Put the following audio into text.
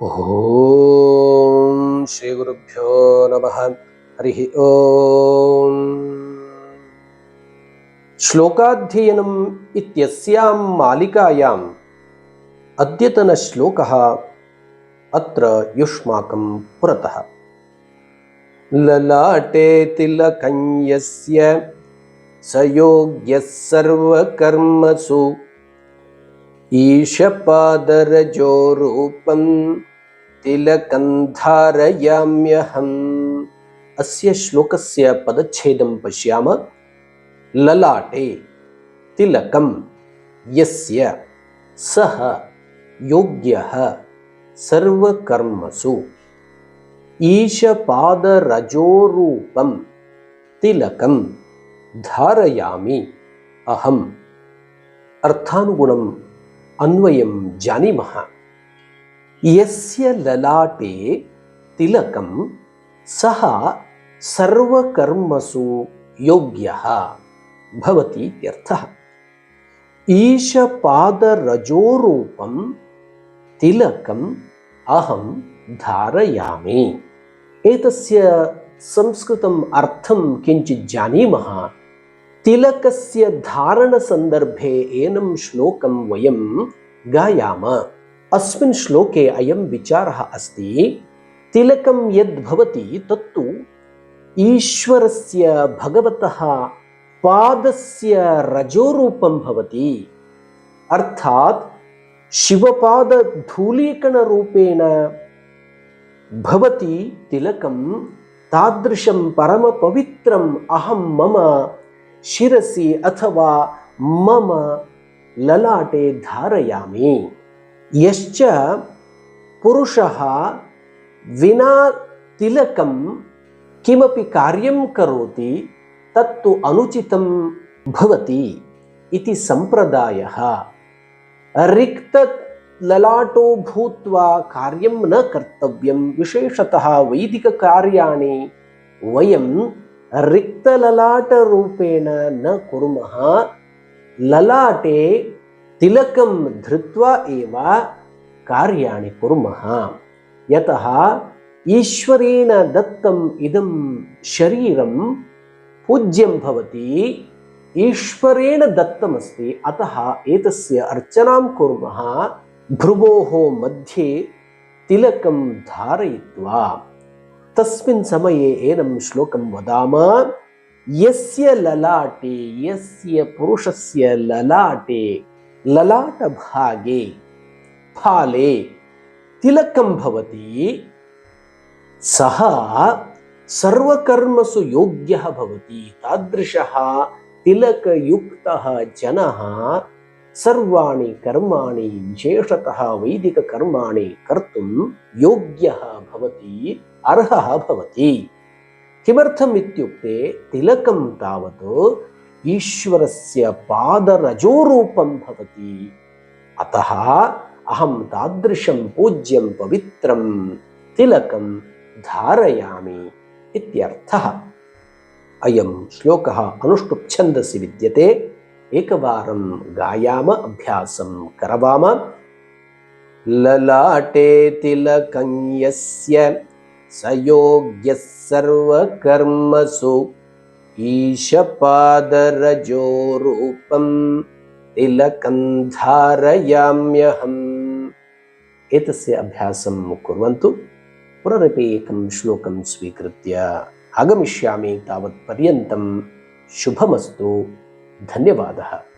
ಓಂ ಶ್ರೀ ಗುರುಭ್ಯೋ ನಮಃ. ಹರಿ ಓಂ. ಶ್ಲೋಕಾಧ್ಯಯನಂ ಇತ್ಯಸ್ಯಾಂ ಮಾಲಿಕಾಯಾಂ ಅದ್ಯತನ ಶ್ಲೋಕಃ ಅತ್ರ ಯುಷ್ಮಾಕಂ ಪುರತಃ. ಲಲಾಟೆ ತಿಲಕಂ ಯಸ್ಯ ಸ ಯೋಗ್ಯಃ ಸರ್ವಕರ್ಮಸು ಈಶಪಾದರಜೋ ರೂಪಂ ತಿಲಕಂ ಧಾರಯಾಮ್ಯಹಂ. ಅಸ್ಯ ಶ್ಲೋಕಸ್ಯ ಪದಚ್ಛೇದಂ ಪಶ್ಯಾಮ. ಲಲಾಟೆ ತಿಲಕಂ ಯಸ್ಯ ಸಹ ಯೋಗ್ಯಃ ಸರ್ವಕರ್ಮಸು ಈಶಪಾದರಜೋರೂಪಂ ತಿಲಕಂ ಧಾರಯಾಮಿ ಅಹಂ. ಅರ್ಥಾನುಗುಣಂ ಅನ್ವಯಂ ಜಾನೀಮಃ. ಯಸ್ಯ ಲಲಾಟೆ ತಿಲಕಂ ಸಹ ಸರ್ವಕರ್ಮಸು ಯೋಗ್ಯಃ ಭವತಿ ಇತ್ಯರ್ಥಃ. ಈಶಪಾದರಜೋರೂಪಂ ತಿಲಕಂ ಅಹಂ ಧಾರಯಾಮಿ. ಏತಸ್ಯ ಸಂಸ್ಕೃತಂ ಅರ್ಥಂ ಕಿಂಚಿತ್ ಜಾನೀಮಃ. ತಿಲಕಸ್ಯ ಧಾರಣ ಸಂದರ್ಭೆ ಏನಂ ಶ್ಲೋಕಂ ವಯಂ ಗಾಯಾಮ. अस्मिन् श्लोके अयं विचारः अस्ति. तिलकं यद् भवति तत्तु ईश्वरस्य भगवतः पादस्य रजोरूपं भवति. अर्थात् शिवपादधूलीकणरूपेण भवति तिलकं. तादृशं परमपवित्रम् अहं मम शिरसि अथवा मम ललाटे धारयामि. यश्च पुरुषः विना तिलकं किमपि कार्यं करोति तत्तु अनुचितं भवति इति संप्रदायः. रिक्तललाटो भूत्वा कार्यं न कर्तव्यं. विशेषतः वैदिककार्याणि वयं रिक्तललाटरूपेण न कुर्मः. ललाटे तिलकं धृत्वा एव कार्याणि कुर्मः. यतः ईश्वरेण दत्तम् इदं शरीरं पूज्यं भवति, ईश्वरेण दत्तमस्ति. अतः एतस्य अर्चनां कुर्मः भ्रुवोः मध्ये तिलकं धारयित्वा. तस्मिन् समये एनं श्लोकं वदामः. यस्य ललाटे, यस्य पुरुषस्य ललाटे, ललाटभागे फाले तिलकं भवति सः सर्वकर्मसु योग्यः भवति. तादृशः तिलकयुक्तः जनः सर्वाणि कर्माणि, विशेषतः वैदिककर्माणि कर्तुं योग्यः भवति, अर्हः भवति. किमर्थम् इत्युक्ते तिलकं तावत् ईश्वरस्य पादरजोरूपं भवति. अतः अहं तादृशं पूज्यं पवित्रं तिलकं धारयामि इत्यर्थः. अयं श्लोकः अनुष्टुप् छन्दसि विद्यते. एकवारं गायाम, अभ्यासं करवाम. ललाटे तिलकं यस्य स योग्यः सर्वकर्मसु ईशपादरजोरूपं तिलकं धारयाम्यहम्. एतस्य अभ्यासं कुर्वन्तु. पुनरपि एकं श्लोकं स्वीकृत्य आगमिष्यामि. तावत्पर्यन्तं शुभमस्तु. धन्यवादः.